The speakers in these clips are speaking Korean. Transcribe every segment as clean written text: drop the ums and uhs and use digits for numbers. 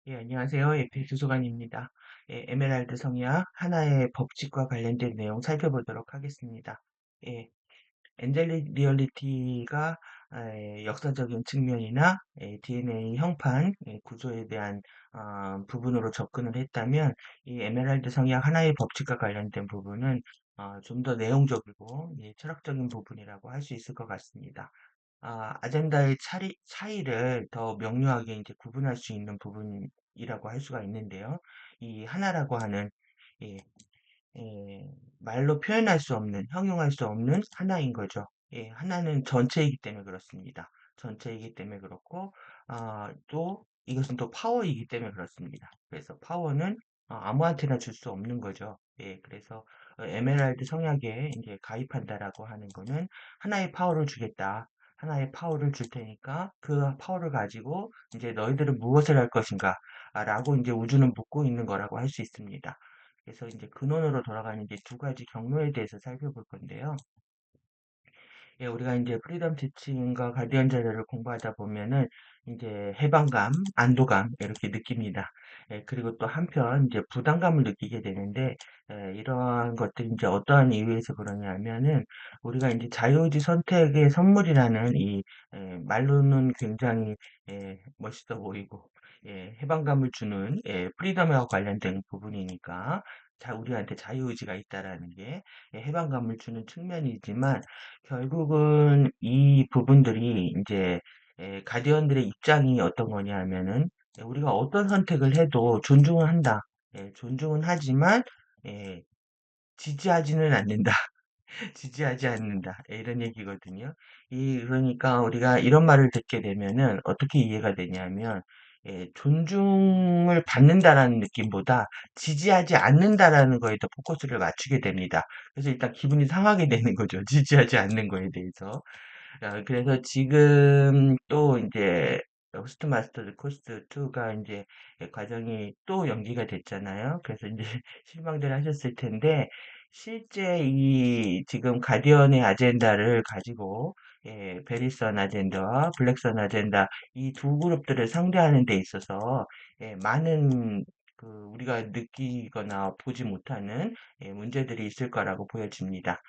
예, 안녕하세요. 에피 주소관입니다. 예, 에메랄드 성약 하나의 법칙과 관련된 내용 살펴보도록 하겠습니다. 예, 엔젤릭 리얼리티가 역사적인 측면이나 DNA 형판 구조에 대한 부분으로 접근을 했다면 이 에메랄드 성약 하나의 법칙과 관련된 부분은 좀 더 내용적이고 철학적인 부분이라고 할 수 있을 것 같습니다. 아젠다의 차이를 더 명료하게 이제 구분할 수 있는 부분이라고 할 수가 있는데요. 이 하나라고 하는 예, 말로 표현할 수 없는, 형용할 수 없는 하나인 거죠. 예, 하나는 전체이기 때문에 그렇습니다. 전체이기 때문에 그렇고, 또 이것은 또 파워이기 때문에 그렇습니다. 그래서 파워는 아무한테나 줄 수 없는 거죠. 예, 그래서 에메랄드 성약에 이제 가입한다라고 하는 거는 하나의 파워를 주겠다. 하나의 파워를 줄 테니까 그 파워를 가지고 이제 너희들은 무엇을 할 것인가? 라고 이제 우주는 묻고 있는 거라고 할 수 있습니다. 그래서 이제 근원으로 돌아가는 이제 두 가지 경로에 대해서 살펴볼 건데요. 예, 우리가 이제 프리덤 티칭과 가디언 자료를 공부하다 보면은 이제 해방감, 안도감 이렇게 느낍니다. 예, 그리고 또 한편 이제 부담감을 느끼게 되는데 이러한 것들이 이제 어떠한 이유에서 그러냐면은 우리가 이제 자유의지 선택의 선물이라는 이 말로는 굉장히 멋있어 보이고 해방감을 주는 프리덤과 관련된 부분이니까 우리한테 자유의지가 있다라는 게 해방감을 주는 측면이지만 결국은 이 부분들이 이제 가디언들의 입장이 어떤 거냐 하면은 우리가 어떤 선택을 해도 존중은 한다. 존중은 하지만 예, 지지하지는 않는다. 지지하지 않는다. 이런 얘기거든요. 그러니까 우리가 이런 말을 듣게 되면은 어떻게 이해가 되냐면, 존중을 받는다라는 느낌보다 지지하지 않는다라는 거에 더 포커스를 맞추게 됩니다. 그래서 일단 기분이 상하게 되는 거죠. 지지하지 않는 거에 대해서. 그래서 지금 또 이제 호스트 마스터즈 코스트 2가 이제 과정이 또 연기가 됐잖아요. 그래서 이제 실망들 하셨을 텐데 실제 이 지금 가디언의 아젠다를 가지고 베리선 아젠다와 블랙선 아젠다 이 두 그룹들을 상대하는 데 있어서 많은 그 우리가 느끼거나 보지 못하는 문제들이 있을 거라고 보여집니다.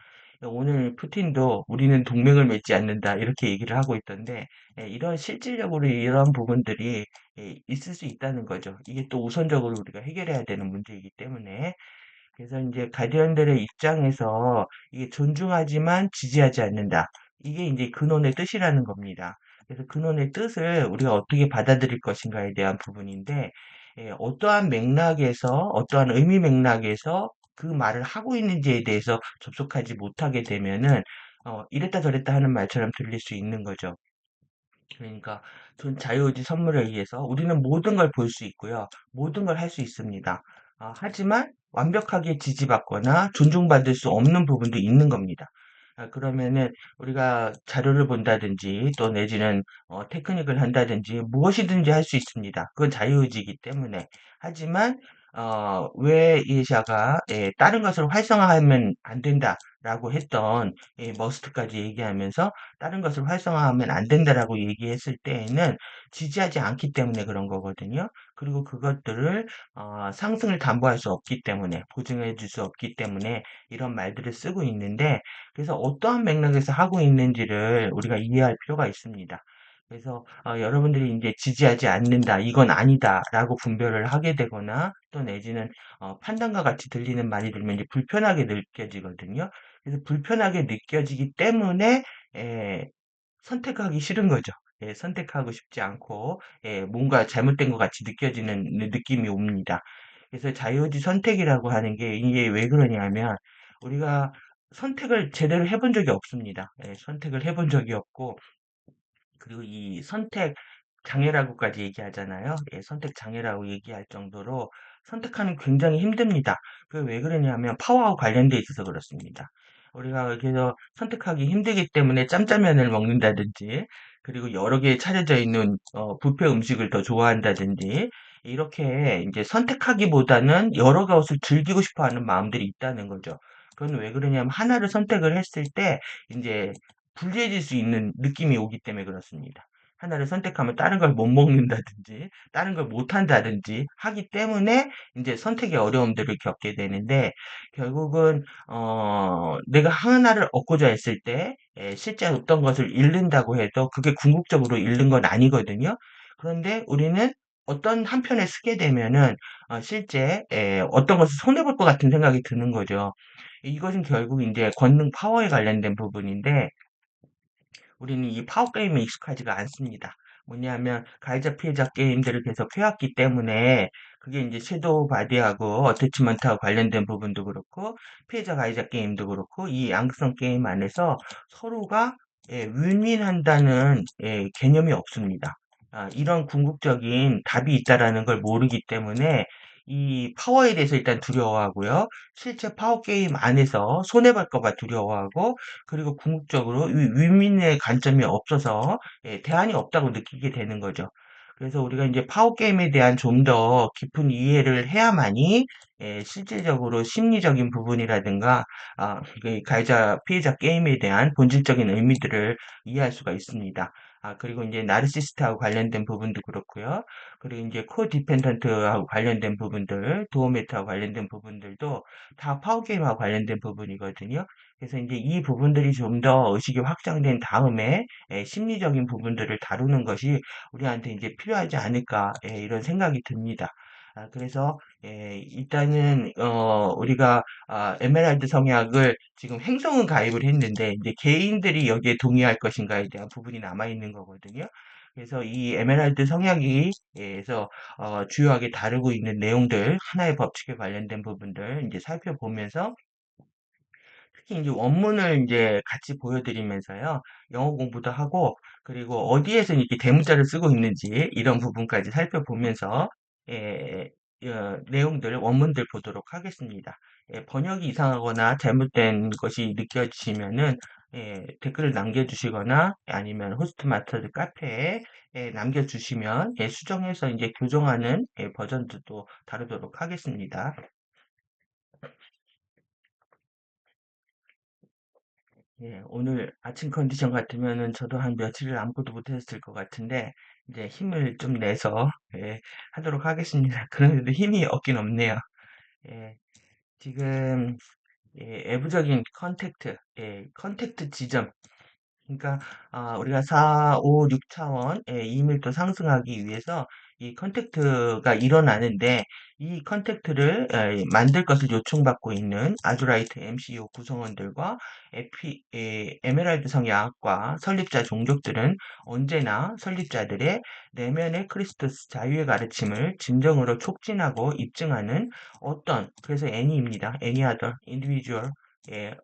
오늘 푸틴도 우리는 동맹을 맺지 않는다 이렇게 얘기를 하고 있던데 이런 실질적으로 이런 부분들이 있을 수 있다는 거죠. 이게 또 우선적으로 우리가 해결해야 되는 문제이기 때문에 그래서 이제 가디언들의 입장에서 이게 존중하지만 지지하지 않는다. 이게 이제 근원의 뜻이라는 겁니다. 그래서 근원의 뜻을 우리가 어떻게 받아들일 것인가에 대한 부분인데, 어떠한 맥락에서, 어떠한 의미 맥락에서 그 말을 하고 있는지에 대해서 접속하지 못하게 되면은, 이랬다 저랬다 하는 말처럼 들릴 수 있는 거죠. 그러니까 전 자유의지 선물에 의해서 우리는 모든 걸 볼 수 있고요. 모든 걸 할 수 있습니다. 하지만 완벽하게 지지받거나 존중받을 수 없는 부분도 있는 겁니다. 그러면은 우리가 자료를 본다든지 또 내지는 테크닉을 한다든지 무엇이든지 할 수 있습니다. 그건 자유의지이기 때문에. 하지만 왜 이샤가 다른 것을 활성화하면 안 된다라고 했던 머스트까지 얘기하면서 다른 것을 활성화하면 안 된다라고 얘기했을 때에는 지지하지 않기 때문에 그런 거거든요. 그리고 그것들을 상승을 담보할 수 없기 때문에 보증해 줄 수 없기 때문에 이런 말들을 쓰고 있는데 그래서 어떠한 맥락에서 하고 있는지를 우리가 이해할 필요가 있습니다. 그래서 여러분들이 이제 지지하지 않는다, 이건 아니다라고 분별을 하게 되거나 또 내지는 판단과 같이 들리는 말이 들면 이제 불편하게 느껴지거든요. 그래서 불편하게 느껴지기 때문에 에, 선택하기 싫은 거죠. 선택하고 싶지 않고 뭔가 잘못된 것 같이 느껴지는 느낌이 옵니다. 그래서 자유의지 선택이라고 하는 게 이게 왜 그러냐면 우리가 선택을 제대로 해본 적이 없습니다. 선택을 해본 적이 없고 그리고 이 선택 장애라고까지 얘기하잖아요. 선택 장애라고 얘기할 정도로 선택하는 굉장히 힘듭니다. 그 왜 그러냐면 파워와 관련돼 있어서 그렇습니다. 우리가 그래서 선택하기 힘들기 때문에 짬짜면을 먹는다든지, 그리고 여러 개 차려져 있는 뷔페 음식을 더 좋아한다든지, 이렇게 이제 선택하기보다는 여러 것을 즐기고 싶어 하는 마음들이 있다는 거죠. 그건 왜 그러냐면 하나를 선택을 했을 때 이제 불리해질 수 있는 느낌이 오기 때문에 그렇습니다. 하나를 선택하면 다른 걸 못 먹는다든지, 다른 걸 못 한다든지 하기 때문에 이제 선택의 어려움들을 겪게 되는데, 결국은, 내가 하나를 얻고자 했을 때, 실제 어떤 것을 잃는다고 해도 그게 궁극적으로 잃는 건 아니거든요. 그런데 우리는 어떤 한편에 쓰게 되면은, 실제, 어떤 것을 손해볼 것 같은 생각이 드는 거죠. 이것은 결국 이제 권능 파워에 관련된 부분인데, 우리는 이 파워 게임에 익숙하지가 않습니다. 뭐냐면 가해자 피해자 게임들을 계속 해왔기 때문에 그게 이제 섀도우 바디하고 어태치먼트하고 관련된 부분도 그렇고 피해자 가해자 게임도 그렇고 이 양극성 게임 안에서 서로가 윈윈한다는 개념이 없습니다. 이런 궁극적인 답이 있다라는 걸 모르기 때문에 이 파워에 대해서 일단 두려워하고요. 실제 파워 게임 안에서 손해볼까 봐 두려워하고 그리고 궁극적으로 윈윈의 관점이 없어서 대안이 없다고 느끼게 되는 거죠. 그래서 우리가 이제 파워 게임에 대한 좀 더 깊은 이해를 해야만이 실질적으로 심리적인 부분이라든가 그 가해자 피해자 게임에 대한 본질적인 의미들을 이해할 수가 있습니다. 그리고 이제 나르시스트하고 관련된 부분도 그렇고요. 그리고 이제 코디펜던트하고 관련된 부분들, 도어메트하고 관련된 부분들도 다 파워 게임하고 관련된 부분이거든요. 그래서 이제 이 부분들이 좀 더 의식이 확장된 다음에 심리적인 부분들을 다루는 것이 우리한테 이제 필요하지 않을까 이런 생각이 듭니다. 그래서 일단은 우리가 에메랄드 성약을 지금 행성은 가입을 했는데 이제 개인들이 여기에 동의할 것인가에 대한 부분이 남아 있는 거거든요. 그래서 이 에메랄드 성약이에서 주요하게 다루고 있는 내용들 하나의 법칙에 관련된 부분들 이제 살펴보면서 특히 이제 원문을 이제 같이 보여드리면서요. 영어 공부도 하고, 그리고 어디에서 이렇게 대문자를 쓰고 있는지 이런 부분까지 살펴보면서, 예, 내용들, 원문들 보도록 하겠습니다. 번역이 이상하거나 잘못된 것이 느껴지시면은, 댓글을 남겨주시거나 아니면 호스트 마스터즈 카페에 남겨주시면 수정해서 이제 교정하는 버전도 다루도록 하겠습니다. 오늘 아침 컨디션 같으면은 저도 한 며칠을 아무것도 못했을 것 같은데, 이제 힘을 좀 내서, 하도록 하겠습니다. 그런데 힘이 없긴 없네요. 예, 지금, 외부적인 컨택트 지점, 그러니까 우리가 4, 5, 6차원의 이밀도 상승하기 위해서 이 컨택트가 일어나는데 이 컨택트를 만들 것을 요청받고 있는 아주라이트 MCU 구성원들과 에메랄드 성야학과 설립자 종족들은 언제나 설립자들의 내면의 크리스토스 자유의 가르침을 진정으로 촉진하고 입증하는 그래서 Any입니다. Any other individual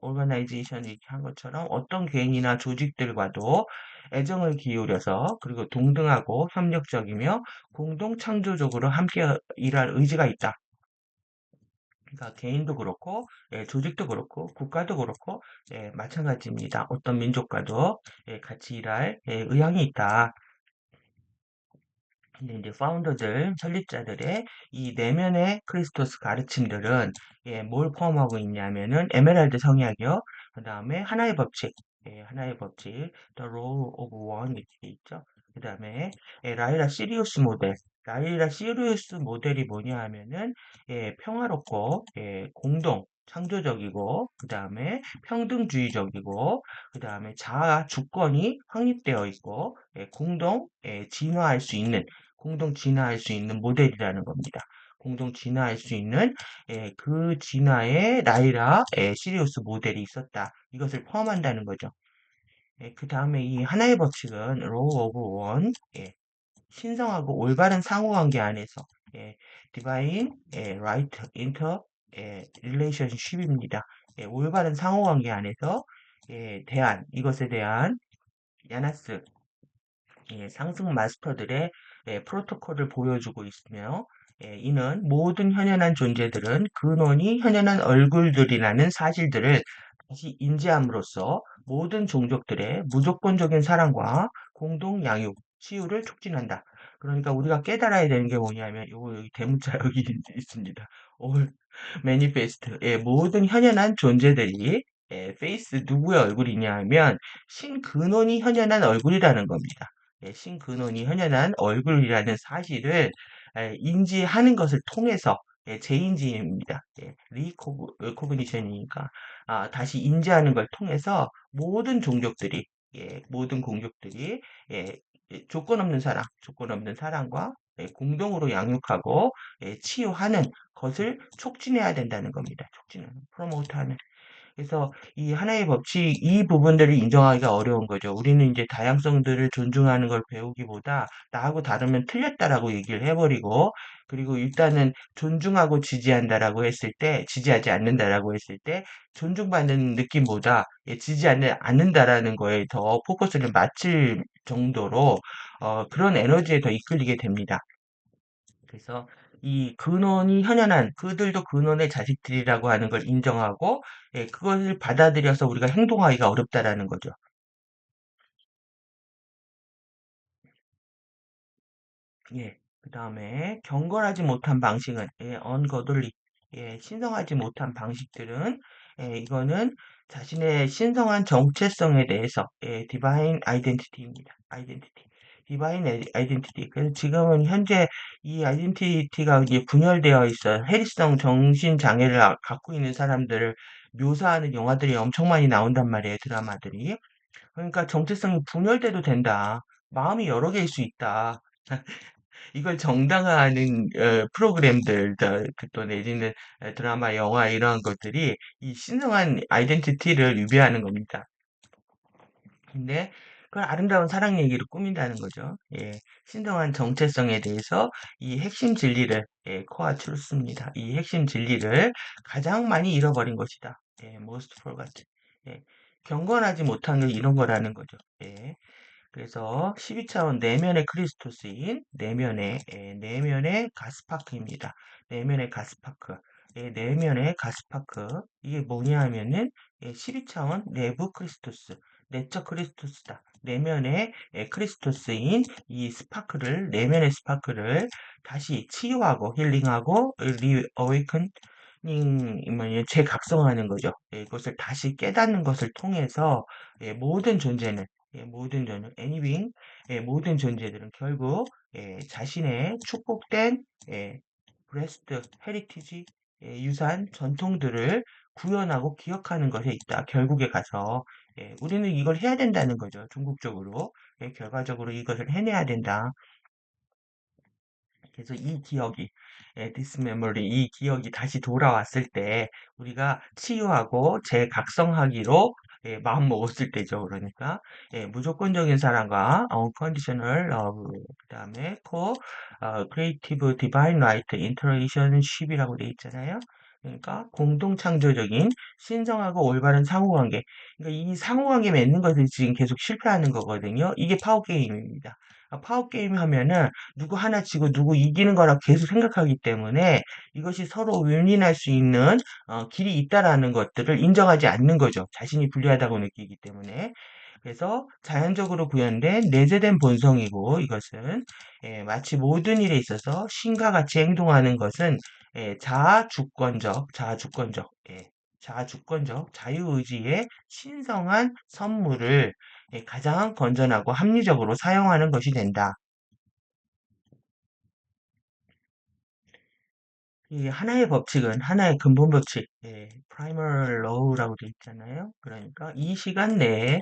organization 이렇게 한 것처럼 어떤 개인이나 조직들과도 애정을 기울여서 그리고 동등하고 협력적이며 공동 창조적으로 함께 일할 의지가 있다. 그러니까 개인도 그렇고 조직도 그렇고 국가도 그렇고 마찬가지입니다. 어떤 민족과도 같이 일할 의향이 있다. 근데 이제 파운더들, 설립자들의 이 내면의 크리스토스 가르침들은 뭘 포함하고 있냐면은 에메랄드 성약이요. 그 다음에 하나의 법칙, 하나의 법칙, The Rule of One 이렇게 돼 있죠. 그 다음에 라이라 시리우스 모델. 라이라 시리우스 모델이 뭐냐 하면은 평화롭고 공동, 창조적이고 그 다음에 평등주의적이고 그 다음에 자아 주권이 확립되어 있고 공동 진화할 수 있는 공동 진화할 수 있는 모델이라는 겁니다. 공동 진화할 수 있는 그 진화의 라이라 시리우스 모델이 있었다. 이것을 포함한다는 거죠. 그 다음에 이 하나의 법칙은 로우 오브 원 신성하고 올바른 상호관계 안에서 디바인 라이트 인터 릴레이션십입니다. 올바른 상호관계 안에서 이것에 대한 야나스 상승 마스터들의 프로토콜을 보여주고 있으며 이는 모든 현현한 존재들은 근원이 현현한 얼굴들이라는 사실들을 다시 인지함으로써 모든 종족들의 무조건적인 사랑과 공동 양육, 치유를 촉진한다. 그러니까 우리가 깨달아야 되는 게 뭐냐면 요거 여기 대문자 여기 있습니다. All manifest. 모든 현현한 존재들이 페이스 누구의 얼굴이냐 하면 신근원이 현현한 얼굴이라는 겁니다. 신근원이 현현한 얼굴이라는 사실을 인지하는 것을 통해서 재인지입니다. 리코그니션이니까 다시 인지하는 걸 통해서 모든 종족들이 모든 공족들이 예, 조건 없는 사랑, 조건 없는 사랑과 공동으로 양육하고 치유하는 것을 촉진해야 된다는 겁니다. 촉진하는, 프로모트하는. 그래서 이 하나의 법칙, 이 부분들을 인정하기가 어려운 거죠. 우리는 이제 다양성들을 존중하는 걸 배우기보다 나하고 다르면 틀렸다라고 얘기를 해버리고, 그리고 일단은 존중하고 지지한다라고 했을 때, 지지하지 않는다라고 했을 때, 존중받는 느낌보다 않는다라는 거에 더 포커스를 맞출 정도로, 그런 에너지에 더 이끌리게 됩니다. 그래서 이 근원이 현현한 그들도 근원의 자식들이라고 하는 걸 인정하고 그것을 받아들여서 우리가 행동하기가 어렵다라는 거죠. 예. 그다음에 경건하지 못한 방식은 ungodly. 신성하지 못한 방식들은 이거는 자신의 신성한 정체성에 대해서 divine identity입니다. identity. divine identity. 그래서 지금은 현재 이 아이덴티티가 이제 분열되어 있어 해리성 정신 장애를 갖고 있는 사람들을 묘사하는 영화들이 엄청 많이 나온단 말이에요, 드라마들이. 그러니까 정체성이 분열돼도 된다. 마음이 여러 개일 수 있다. 이걸 정당화하는 프로그램들, 또 내지는 드라마, 영화 이러한 것들이 이 신성한 아이덴티티를 위배하는 겁니다. 근데 그걸 아름다운 사랑 얘기로 꾸민다는 거죠. 신성한 정체성에 대해서 이 핵심 진리를 코아 트루스입니다. 이 핵심 진리를 가장 많이 잃어버린 것이다. most forgot. 예, 경건하지 못한 게 이런 거라는 거죠. 그래서 12차원 내면의 크리스토스인 내면의 가스파크입니다. 내면의 가스파크. 내면의 가스파크. 이게 뭐냐 하면은 12차원 내부 크리스토스. 내적 크리스토스다. 내면의 크리스토스인 이 스파크를, 내면의 스파크를 다시 치유하고 힐링하고 리어웨이컨 재각성하는 거죠. 이것을 다시 깨닫는 것을 통해서 모든 존재는 모든 존재, anything, 모든 존재들은 결국 자신의 축복된 브레스트, 헤리티지, 유산, 전통들을 구현하고 기억하는 것에 있다. 결국에 가서 우리는 이걸 해야 된다는 거죠. 궁극적으로 결과적으로 이것을 해내야 된다. 그래서 이 기억이, this memory, 이 기억이 다시 돌아왔을 때 우리가 치유하고 재각성하기로 마음 먹었을 때죠. 그러니까 무조건적인 사랑과 unconditional love, 그다음에 creative divine right interrelationship이라고 돼 있잖아요. 그러니까 공동 창조적인 신성하고 올바른 상호관계. 그러니까 이 상호관계 맺는 것을 지금 계속 실패하는 거거든요. 이게 파워게임입니다. 파워게임 하면은 누구 하나 지고 누구 이기는 거라 계속 생각하기 때문에 이것이 서로 윈윈할 수 있는 길이 있다라는 것들을 인정하지 않는 거죠. 자신이 불리하다고 느끼기 때문에. 그래서 자연적으로 구현된 내재된 본성이고 이것은 마치 모든 일에 있어서 신과 같이 행동하는 것은 자주권적 자유의지의 신성한 선물을 가장 건전하고 합리적으로 사용하는 것이 된다. 이 하나의 법칙은 하나의 근본 법칙, primal law라고 돼 있잖아요. 그러니까 이 시간 내에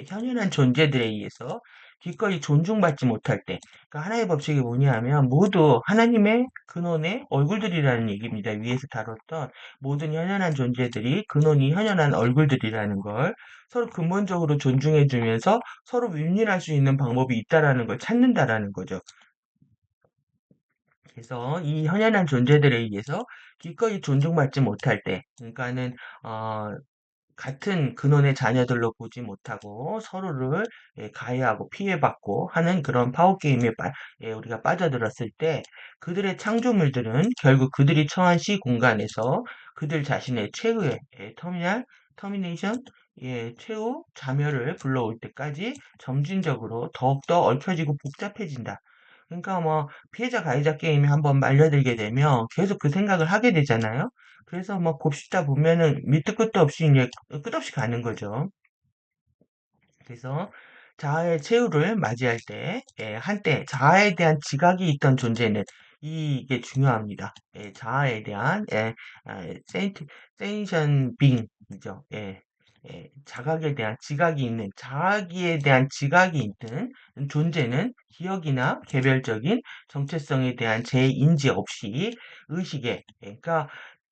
현존한 존재들에 의해서 기꺼이 존중받지 못할 때, 그러니까 하나의 법칙이 뭐냐 하면 모두 하나님의 근원의 얼굴들이라는 얘기입니다. 위에서 다뤘던 모든 현존한 존재들이 근원이 현존한 얼굴들이라는 걸 서로 근본적으로 존중해주면서 서로 윈윈할 수 있는 방법이 있다라는 걸 찾는다라는 거죠. 그래서 이 현연한 존재들에 의해서 기꺼이 존중받지 못할 때, 그러니까는 같은 근원의 자녀들로 보지 못하고 서로를 가해하고 피해받고 하는 그런 파워게임에 우리가 빠져들었을 때 그들의 창조물들은 결국 그들이 처한 시 공간에서 그들 자신의 최후의 터미네이션, 최후 자멸을 불러올 때까지 점진적으로 더욱더 얽혀지고 복잡해진다. 그러니까 뭐 피해자 가해자 게임에 한번 말려들게 되면 계속 그 생각을 하게 되잖아요. 그래서 뭐 곱씹다 보면은 밑도 끝도 없이 이제 끝없이 가는 거죠. 그래서 자아의 최후를 맞이할 때, 한때 자아에 대한 지각이 있던 존재는 이게 중요합니다. 자아에 대한 센션 빙이죠. 자각에 대한 지각이 있는 자아기에 대한 지각이 있는 존재는 기억이나 개별적인 정체성에 대한 재인지 없이 의식에 그러니까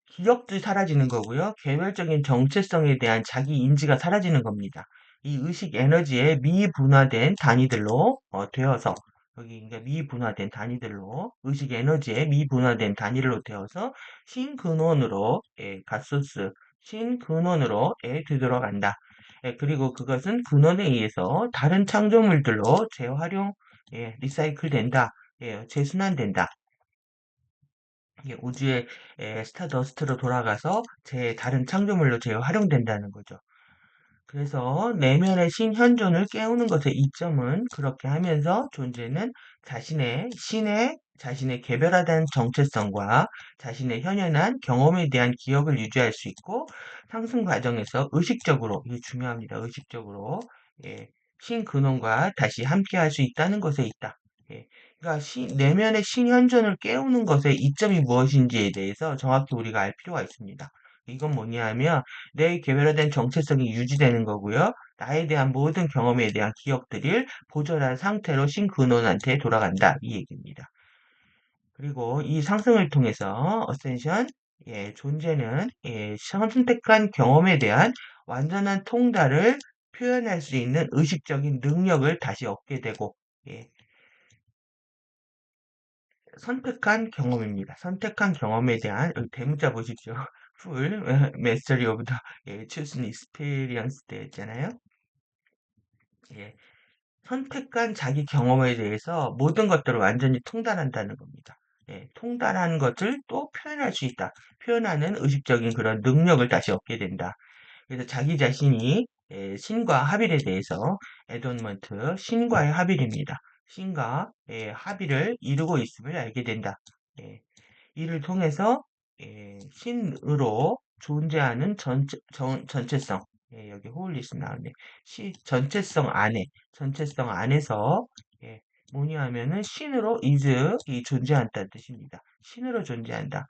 기억도 사라지는 거고요. 개별적인 정체성에 대한 자기 인지가 사라지는 겁니다. 이 의식 에너지의 미분화된 단위들로 되어서 여기 그러니까 미분화된 단위들로 의식 에너지의 미분화된 단위로 되어서 신근원으로 갓소스 신근원으로 되돌아간다. 그리고 그것은 근원에 의해서 다른 창조물들로 재활용 리사이클 된다. 재순환된다. 우주의 스타더스트로 돌아가서 다른 창조물로 재활용된다는 거죠. 그래서 내면의 신현존을 깨우는 것의 이점은 그렇게 하면서 존재는 자신의 개별화된 정체성과 자신의 현연한 경험에 대한 기억을 유지할 수 있고 상승 과정에서 의식적으로 이게 중요합니다. 의식적으로 예, 신근원과 다시 함께할 수 있다는 것에 있다. 예, 그러니까 내면의 신현존을 깨우는 것의 이점이 무엇인지에 대해서 정확히 우리가 알 필요가 있습니다. 이건 뭐냐면 내 개별화된 정체성이 유지되는 거고요. 나에 대한 모든 경험에 대한 기억들을 보존한 상태로 신근원한테 돌아간다. 이 얘기입니다. 그리고 이 상승을 통해서 어센션, 존재는 선택한 경험에 대한 완전한 통달을 표현할 수 있는 의식적인 능력을 다시 얻게 되고, 예, 선택한 경험입니다. 선택한 경험에 대한 여기 대문자 보십시오. Full Mastery of the Chosen Experience 되었잖아요. 예, 선택한 자기 경험에 대해서 모든 것들을 완전히 통달한다는 겁니다. 통달한 것을 또 표현할 수 있다. 표현하는 의식적인 그런 능력을 다시 얻게 된다. 그래서 자기 자신이 신과 합일에 대해서 에돈먼트 신과의 합일입니다. 신과 합일을 이루고 있음을 알게 된다. 예, 이를 통해서 신으로 존재하는 전체성, 여기 홀리스 나왔네. 전체성 안에서 뭐냐 하면은 신으로 이 존재한다는 뜻입니다. 신으로 존재한다.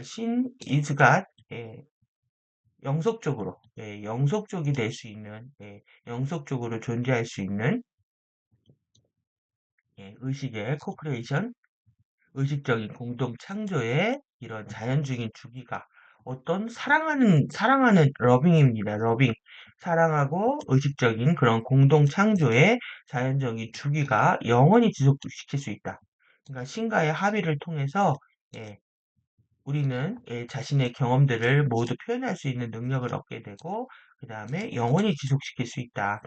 신 is가 영속적으로, 영속적이 될 수 있는, 영속적으로 존재할 수 있는 의식의 코크레이션, 의식적인 공동 창조의 이런 자연적인 주기가 어떤 사랑하는 러빙입니다. 러빙. 사랑하고 의식적인 그런 공동 창조의 자연적인 주기가 영원히 지속시킬 수 있다. 그러니까 신과의 합의를 통해서 우리는 자신의 경험들을 모두 표현할 수 있는 능력을 얻게 되고, 그 다음에 영원히 지속시킬 수 있다.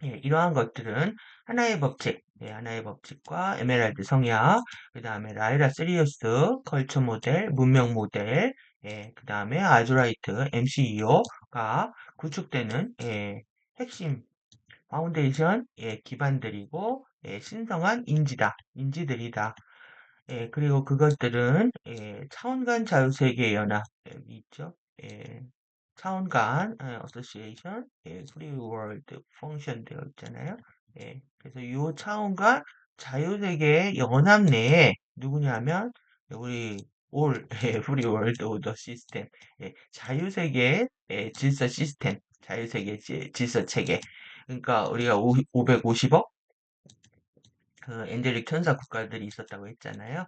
이러한 것들은 하나의 법칙과 에메랄드 성약, 그 다음에 라이라 시리우스, 컬처 모델, 문명 모델, 그 다음에 아즈라이트, MCEO가 구축되는 핵심 파운데이션 기반들이고 신성한 인지들이다. 그리고 그것들은 차원간 자유세계 연합 여기 있죠. 차원간 어소시에이션 프리 월드 펑션 되어 있잖아요. 그래서 이 차원간 자유세계의 연합 내에 누구냐면 우리 올 프리 월드 오더 시스템 자유세계의 질서 시스템 자유세계 질서 체계 그러니까 우리가 550억 그 엔젤릭 천사 국가들이 있었다고 했잖아요.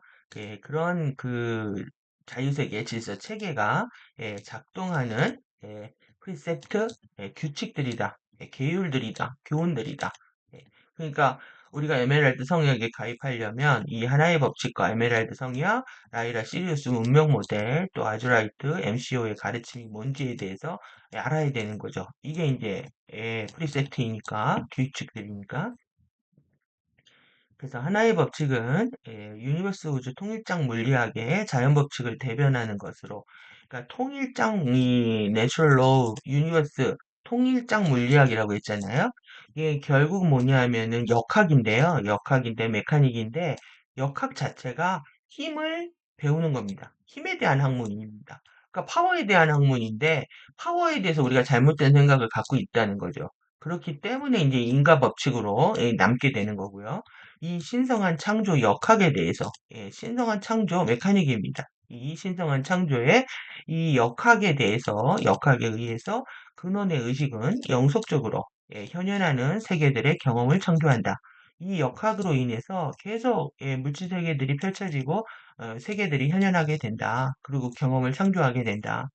그런 그 자유세계 질서 체계가 작동하는 프리셉트 규칙들이다. 계율들이다. 교훈들이다. 예, 그러니까 우리가 에메랄드 성역에 가입하려면 이 하나의 법칙과 에메랄드 성역, 라이라 시리우스 문명 모델, 또 아즈라이트, MCO의 가르침이 뭔지에 대해서 알아야 되는 거죠. 이게 이제 프리셉트이니까 규칙들이니까 그래서 하나의 법칙은 유니버스 우주 통일장 물리학의 자연 법칙을 대변하는 것으로 그러니까 통일장 이 내추럴 로우 유니버스 통일장 물리학이라고 했잖아요. 이게 결국 뭐냐 하면은 역학인데요. 역학인데 메카닉인데 역학 자체가 힘을 배우는 겁니다. 힘에 대한 학문입니다. 그러니까 파워에 대한 학문인데 파워에 대해서 우리가 잘못된 생각을 갖고 있다는 거죠. 그렇기 때문에 이제 인과 법칙으로 남게 되는 거고요. 이 신성한 창조 역학에 대해서 신성한 창조 메카닉입니다. 이 신성한 창조의 이 역학에 의해서 근원의 의식은 영속적으로 현현하는 세계들의 경험을 창조한다. 이 역학으로 인해서 계속 물질 세계들이 펼쳐지고 세계들이 현현하게 된다. 그리고 경험을 창조하게 된다.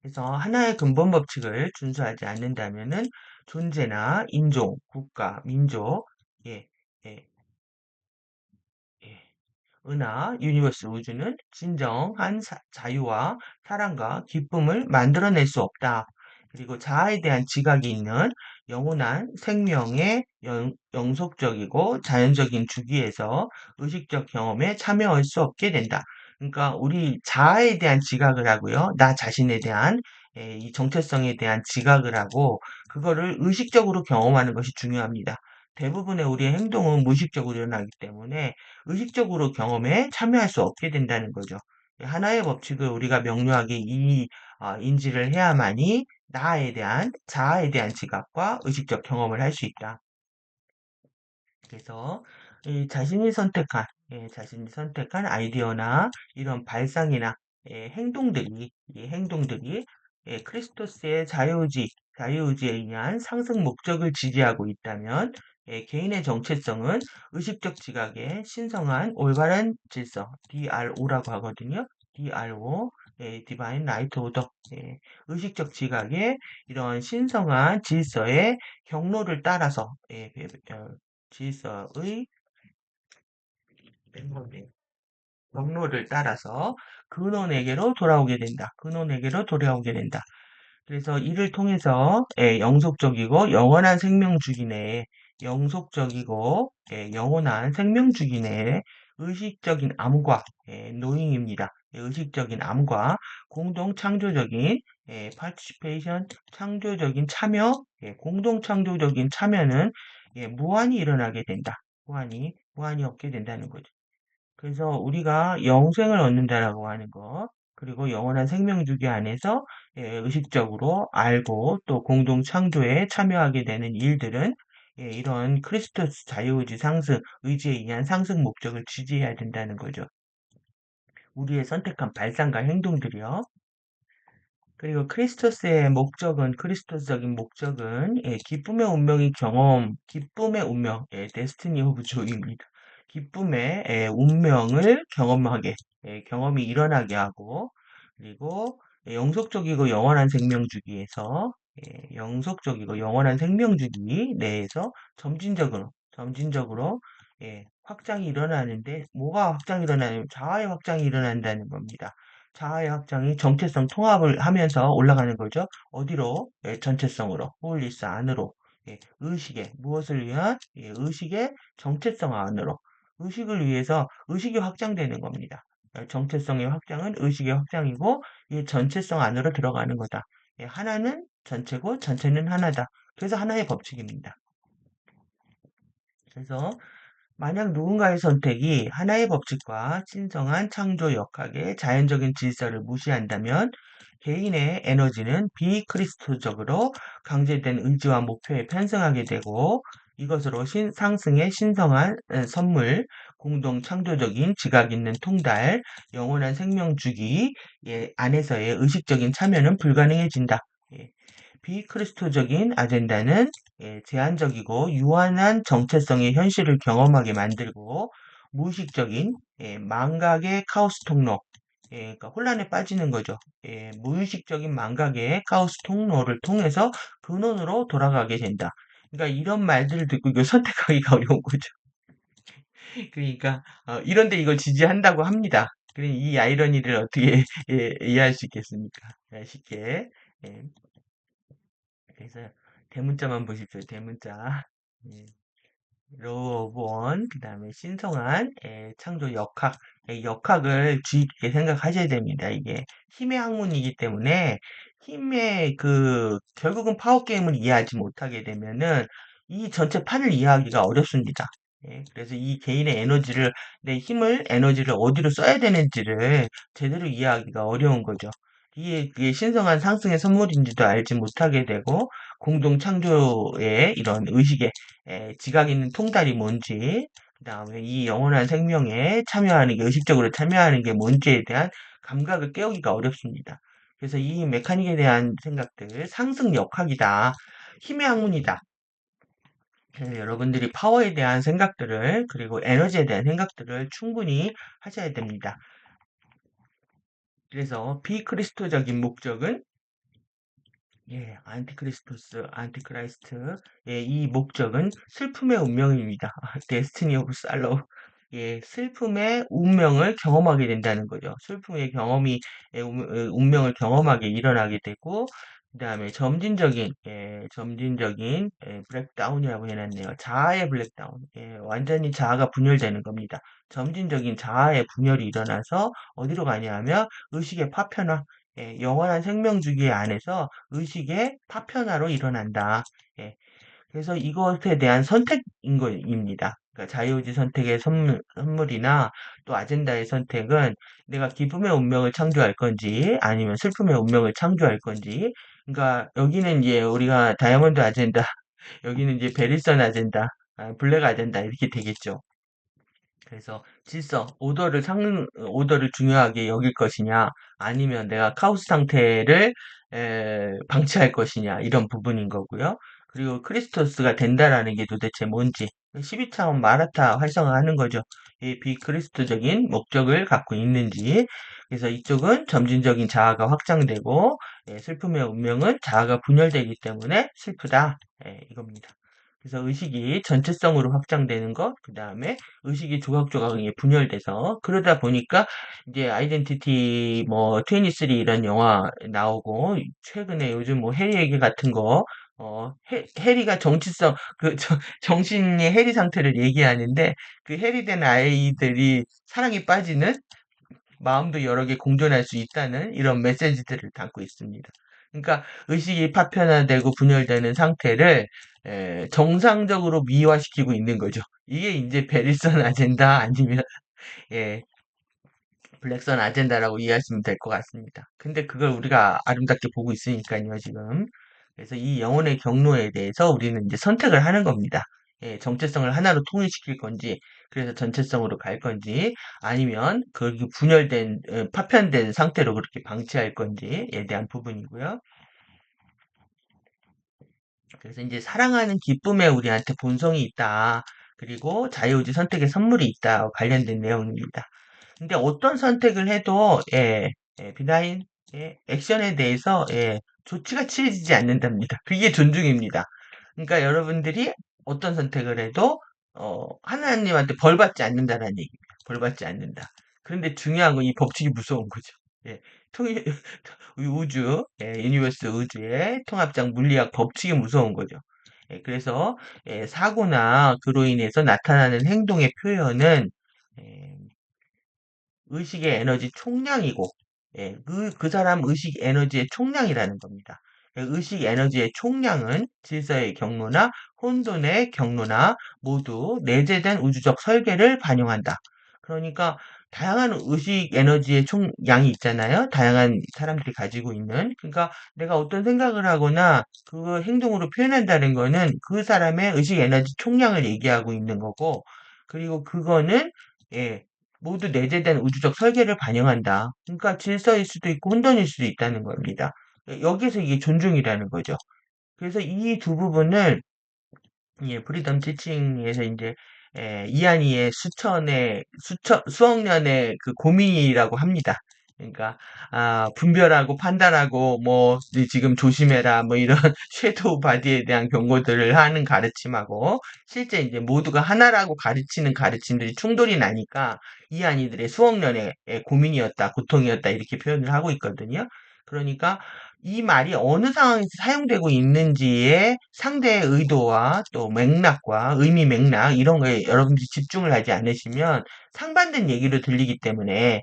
그래서 하나의 근본 법칙을 준수하지 않는다면은 존재나 인종, 국가, 민족, 예, 예, 예, 은하, 유니버스 우주는 진정한 자유와 사랑과 기쁨을 만들어낼 수 없다. 그리고 자아에 대한 지각이 있는 영원한 생명의 영속적이고 자연적인 주기에서 의식적 경험에 참여할 수 없게 된다. 그러니까 우리 자아에 대한 지각을 하고요. 나 자신에 대한 이 정체성에 대한 지각을 하고 그거를 의식적으로 경험하는 것이 중요합니다. 대부분의 우리의 행동은 무의식적으로 일어나기 때문에 의식적으로 경험에 참여할 수 없게 된다는 거죠. 하나의 법칙을 우리가 명료하게 인지를 해야만이 자아에 대한 지각과 의식적 경험을 할 수 있다. 그래서 자신이 선택한 아이디어나 이런 발상이나 이 행동들이 크리스토스의 자유의지에 의한 상승 목적을 지지하고 있다면 개인의 정체성은 의식적 지각의 신성한 올바른 질서, DRO라고 하거든요. DRO, Divine Right Order. 의식적 지각의 이런 신성한 질서의 경로를 따라서 질서의 경로를 따라서 근원에게로 돌아오게 된다. 근원에게로 돌아오게 된다. 그래서 이를 통해서 영속적이고 영원한 생명주기 내에 영원한 생명주기 내에 의식적인 암과 노잉입니다. 의식적인 암과 공동 창조적인 participation, 창조적인 참여, 공동 창조적인 참여는 무한히 일어나게 된다. 무한히 얻게 된다는 거죠. 그래서 우리가 영생을 얻는다라고 하는 것, 그리고 영원한 생명주기 안에서 의식적으로 알고 또 공동 창조에 참여하게 되는 일들은 이런 크리스토스 자유의지 상승, 의지에 의한 상승 목적을 지지해야 된다는 거죠. 우리의 선택한 발상과 행동들이요. 그리고 크리스토스적인 목적은 기쁨의 운명, 데스티니 오브 조이입니다. 기쁨의 운명을 경험이 일어나게 하고, 그리고 영속적이고 영원한 생명주기 내에서 점진적으로 확장이 일어나는데, 뭐가 확장이 일어나냐면 자아의 확장이 일어난다는 겁니다. 자아의 확장이 정체성 통합을 하면서 올라가는 거죠. 어디로? 전체성으로, 홀리스 안으로, 무엇을 위한? 의식의 정체성 안으로, 의식을 위해서 의식이 확장되는 겁니다. 정체성의 확장은 의식의 확장이고, 이 전체성 안으로 들어가는 거다. 하나는 전체고, 전체는 하나다. 그래서 하나의 법칙입니다. 그래서 만약 누군가의 선택이 하나의 법칙과 신성한 창조 역학의 자연적인 질서를 무시한다면 개인의 에너지는 비크리스토적으로 강제된 의지와 목표에 편승하게 되고 이것으로 상승의 신성한 선물, 공동 창조적인 지각 있는 통달, 영원한 생명 주기 안에서의 의식적인 참여는 불가능해진다. 예. 비크리스토적인 아젠다는 제한적이고 유한한 정체성의 현실을 경험하게 만들고 무의식적인 망각의 카오스 통로, 그러니까 혼란에 빠지는 거죠. 무의식적인 망각의 카오스 통로를 통해서 근원으로 돌아가게 된다. 그러니까 이런 말들을 듣고 이거 선택하기가 어려운 거죠. 그러니까 이런데 이걸 지지한다고 합니다. 이 아이러니를 어떻게 이해할 수 있겠습니까? 쉽게. 예. 그래서 대문자만 보십시오. 대문자. 예. 로우 오브 원, 그 다음에 신성한 창조 역학. 역학을 주의 깊게 생각하셔야 됩니다. 이게 힘의 학문이기 때문에 결국은 파워게임을 이해하지 못하게 되면은 이 전체 판을 이해하기가 어렵습니다. 그래서 이 개인의 에너지를, 내 힘을, 에너지를 어디로 써야 되는지를 제대로 이해하기가 어려운 거죠. 이게 그게 신성한 상승의 선물인지도 알지 못하게 되고, 공동 창조의 이런 의식의 지각 있는 통달이 뭔지, 그 다음에 이 영원한 생명에 참여하는 게, 의식적으로 참여하는 게 뭔지에 대한 감각을 깨우기가 어렵습니다. 그래서 이 메카닉에 대한 생각들, 상승 역학이다, 힘의 학문이다. 여러분들이 파워에 대한 생각들을, 그리고 에너지에 대한 생각들을 충분히 하셔야 됩니다. 그래서 비크리스토적인 목적은, 안티크라이스트, 이 목적은 슬픔의 운명입니다. 데스티니 오브 살로우. 슬픔의 운명을 경험하게 된다는 거죠. 슬픔의 운명을 경험하게 일어나게 되고, 그 다음에 점진적인 브렉다운이라고 해놨네요. 자아의 브렉다운. 완전히 자아가 분열되는 겁니다. 점진적인 자아의 분열이 일어나서 어디로 가냐면 의식의 파편화, 영원한 생명 주기 안에서 의식의 파편화로 일어난다. 예, 그래서 이것에 대한 선택인 거입니다. 그러니까 자유의지 선택의 선물이나 또 아젠다의 선택은 내가 기쁨의 운명을 창조할 건지 아니면 슬픔의 운명을 창조할 건지. 그러니까 여기는 이제 우리가 다이아몬드 아젠다, 여기는 이제 베리선 아젠다, 블랙 아젠다 이렇게 되겠죠. 그래서 오더를 중요하게 여길 것이냐, 아니면 내가 카오스 상태를 방치할 것이냐, 이런 부분인 거고요. 그리고 크리스토스가 된다라는 게 도대체 뭔지, 12차원 마라타 활성화하는 거죠. 이 비크리스토적인 목적을 갖고 있는지. 그래서 이쪽은 점진적인 자아가 확장되고, 슬픔의 운명은 자아가 분열되기 때문에 슬프다. 이겁니다. 그래서 의식이 전체성으로 확장되는 것, 그 다음에 의식이 조각조각이 분열돼서, 그러다 보니까 이제 아이덴티티 뭐 23 이런 영화 나오고, 최근에 요즘 뭐 해리 얘기 같은 거, 해리가 정치성, 정신의 해리 상태를 얘기하는데, 그 해리된 아이들이 사랑에 빠지는, 마음도 여러 개 공존할 수 있다는 이런 메시지들을 담고 있습니다. 그러니까 의식이 파편화되고 분열되는 상태를 정상적으로 미화시키고 있는 거죠. 이게 이제 베리선 아젠다, 아니면 예, 블랙선 아젠다라고 이해하시면 될 것 같습니다. 근데 그걸 우리가 아름답게 보고 있으니까요, 지금. 그래서 이 영혼의 경로에 대해서 우리는 이제 선택을 하는 겁니다. 정체성을 하나로 통일시킬 건지, 그래서 전체성으로 갈 건지, 아니면 그 파편된 상태로 그렇게 방치할 건지에 대한 부분이고요. 그래서 이제 사랑하는 기쁨에 우리한테 본성이 있다. 그리고 자유의지 선택의 선물이 있다. 관련된 내용입니다. 근데 어떤 선택을 해도 비나인 액션에 대해서 조치가 취해지지 않는답니다. 그게 존중입니다. 그러니까 여러분들이 어떤 선택을 해도 하나님한테 벌 받지 않는다는 얘기입니다. 벌 받지 않는다. 그런데 중요한 건 이 법칙이 무서운 거죠. 예, 통일 유니버스 우주의 통합적 물리학 법칙이 무서운 거죠. 그래서 사고나 그로 인해서 나타나는 행동의 표현은 예, 의식의 에너지 총량이고, 그 사람 의식 에너지의 총량이라는 겁니다. 의식 에너지의 총량은 질서의 경로나 혼돈의 경로나 모두 내재된 우주적 설계를 반영한다. 그러니까 다양한 의식 에너지의 총량이 있잖아요. 다양한 사람들이 가지고 있는. 그러니까 내가 어떤 생각을 하거나 그 행동으로 표현한다는 거는 그 사람의 의식 에너지 총량을 얘기하고 있는 거고, 그리고 그거는 예, 모두 내재된 우주적 설계를 반영한다. 그러니까 질서일 수도 있고 혼돈일 수도 있다는 겁니다. 여기서 이게 존중이라는 거죠. 그래서 이 두 부분을 프리덤 티칭에서 이제 이한이의 수억 년의 그 고민이라고 합니다. 그러니까 분별하고 판단하고 뭐 지금 조심해라 뭐 이런 섀도우 바디에 대한 경고들을 하는 가르침하고 실제 이제 모두가 하나라고 가르치는 가르침들이 충돌이 나니까 이한이들의 수억 년의 고민이었다, 고통이었다 이렇게 표현을 하고 있거든요. 그러니까 이 말이 어느 상황에서 사용되고 있는지에 상대의 의도와 또 맥락과 의미 맥락 이런 거에 여러분들이 집중을 하지 않으시면 상반된 얘기로 들리기 때문에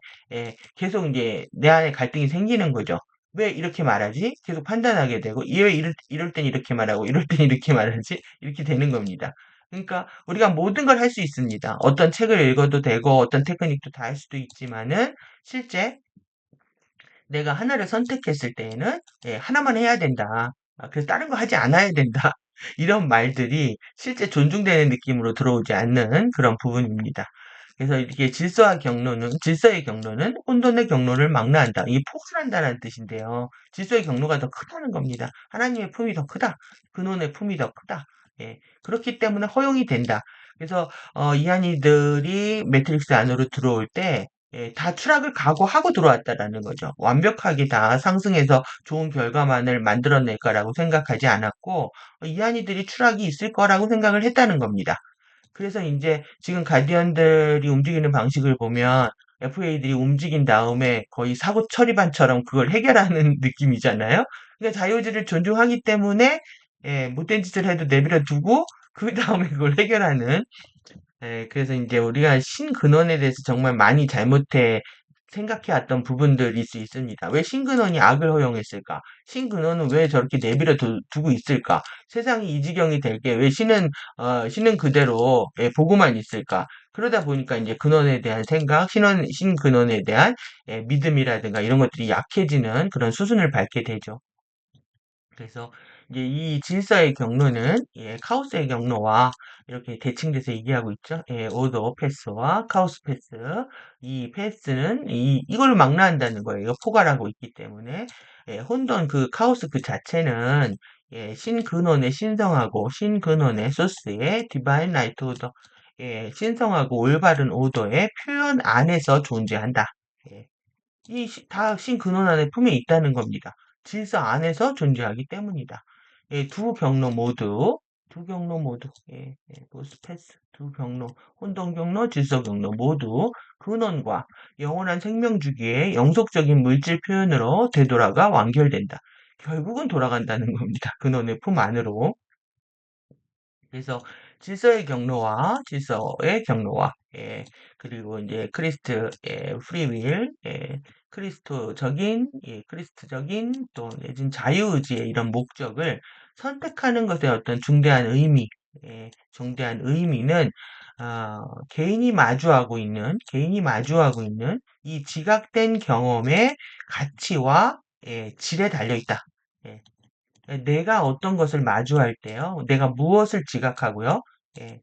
계속 이제 내 안에 갈등이 생기는 거죠. 왜 이렇게 말하지? 계속 판단하게 되고 왜 이럴 땐 이렇게 말하고 이럴 땐 이렇게 말하지? 이렇게 되는 겁니다. 그러니까 우리가 모든 걸 할 수 있습니다. 어떤 책을 읽어도 되고 어떤 테크닉도 다 할 수도 있지만은 실제 내가 하나를 선택했을 때에는 하나만 해야 된다. 그래서 다른 거 하지 않아야 된다. 이런 말들이 실제 존중되는 느낌으로 들어오지 않는 그런 부분입니다. 그래서 이렇게 질서의 경로는 혼돈의 경로를 망라한다. 이게 포괄한다는 뜻인데요. 질서의 경로가 더 크다는 겁니다. 하나님의 품이 더 크다. 근원의 품이 더 크다. 그렇기 때문에 허용이 된다. 그래서 이한이들이 매트릭스 안으로 들어올 때 다 추락을 각오하고 들어왔다라는 거죠. 완벽하게 다 상승해서 좋은 결과만을 만들어낼 거라고 생각하지 않았고, 이한이들이 추락이 있을 거라고 생각을 했다는 겁니다. 그래서 이제 지금 가디언들이 움직이는 방식을 보면 FA들이 움직인 다음에 거의 사고 처리반처럼 그걸 해결하는 느낌이잖아요. 그러니까 자유의지를 존중하기 때문에 못된 짓을 해도 내버려 두고 그 다음에 그걸 해결하는 그래서 이제 우리가 신근원에 대해서 정말 많이 잘못해 생각해왔던 부분들일 수 있습니다. 왜 신근원이 악을 허용했을까? 신근원은 왜 저렇게 내버려 두고 있을까? 세상이 이 지경이 될 게 왜 신은 그대로 보고만 있을까? 그러다 보니까 이제 근원에 대한 생각, 신근원에 대한 믿음이라든가 이런 것들이 약해지는 그런 수순을 밟게 되죠. 그래서 이제 이 질서의 경로는 카오스의 경로와 이렇게 대칭돼서 얘기하고 있죠. 오더 패스와 카오스 패스. 이 패스는 이걸 망라한다는 거예요. 포괄하고 있기 때문에 혼돈 그 카오스 그 자체는 신근원의 신성하고 신근원의 소스의 디바인 라이트 오더 신성하고 올바른 오더의 표현 안에서 존재한다. 예, 다 신근원 안에 품에 있다는 겁니다. 질서 안에서 존재하기 때문이다. 두 경로 모두, 보스패스, 두 경로, 혼돈 경로, 질서 경로 모두 근원과 영원한 생명 주기의 영속적인 물질 표현으로 되돌아가 완결된다. 결국은 돌아간다는 겁니다. 근원의 품 안으로. 그래서 질서의 경로와 그리고 이제 프리윌 크리스트적인 또 내진 자유의지의 이런 목적을 선택하는 것의 어떤 중대한 의미는 개인이 마주하고 있는 이 지각된 경험의 가치와 질에 달려 있다. 예, 내가 어떤 것을 마주할 때요. 내가 무엇을 지각하고요.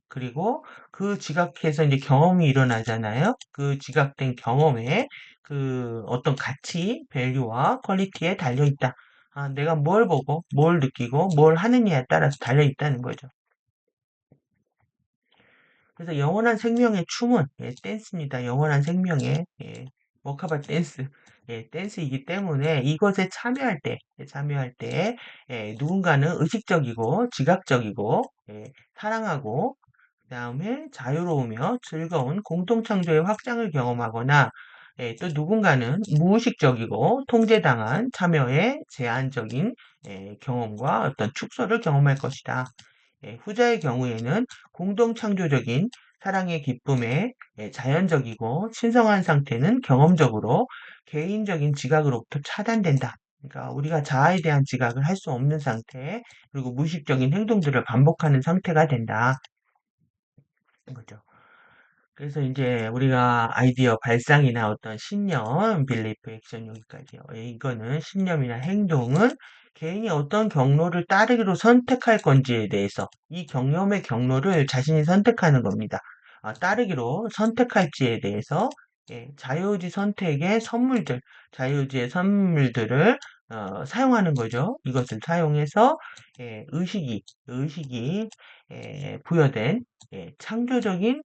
그리고 그 지각해서 이제 경험이 일어나잖아요. 그 지각된 경험에 그 어떤 가치, 밸류와 퀄리티에 달려 있다. 내가 뭘 보고, 뭘 느끼고, 뭘 하느냐에 따라서 달려 있다는 거죠. 그래서 영원한 생명의 춤은 댄스입니다. 영원한 생명의 워카바 댄스, 댄스이기 때문에 이것에 참여할 때 누군가는 의식적이고 지각적이고 사랑하고 그다음에 자유로우며 즐거운 공동창조의 확장을 경험하거나 또 누군가는 무의식적이고 통제당한 참여의 제한적인 경험과 어떤 축소를 경험할 것이다. 후자의 경우에는 공동창조적인 사랑의 기쁨에 자연적이고 신성한 상태는 경험적으로 개인적인 지각으로부터 차단된다. 그러니까 우리가 자아에 대한 지각을 할 수 없는 상태, 그리고 무의식적인 행동들을 반복하는 상태가 된다. 거죠. 그래서 이제 우리가 아이디어 발상이나 어떤 신념, 빌리프, 액션 여기까지요. 이거는 신념이나 행동은 개인이 어떤 경로를 따르기로 선택할 건지에 대해서 이 경험의 경로를 자신이 선택하는 겁니다. 따르기로 선택할지에 대해서 자유의지의 선물들을 사용하는 거죠. 이것을 사용해서 의식이 부여된 창조적인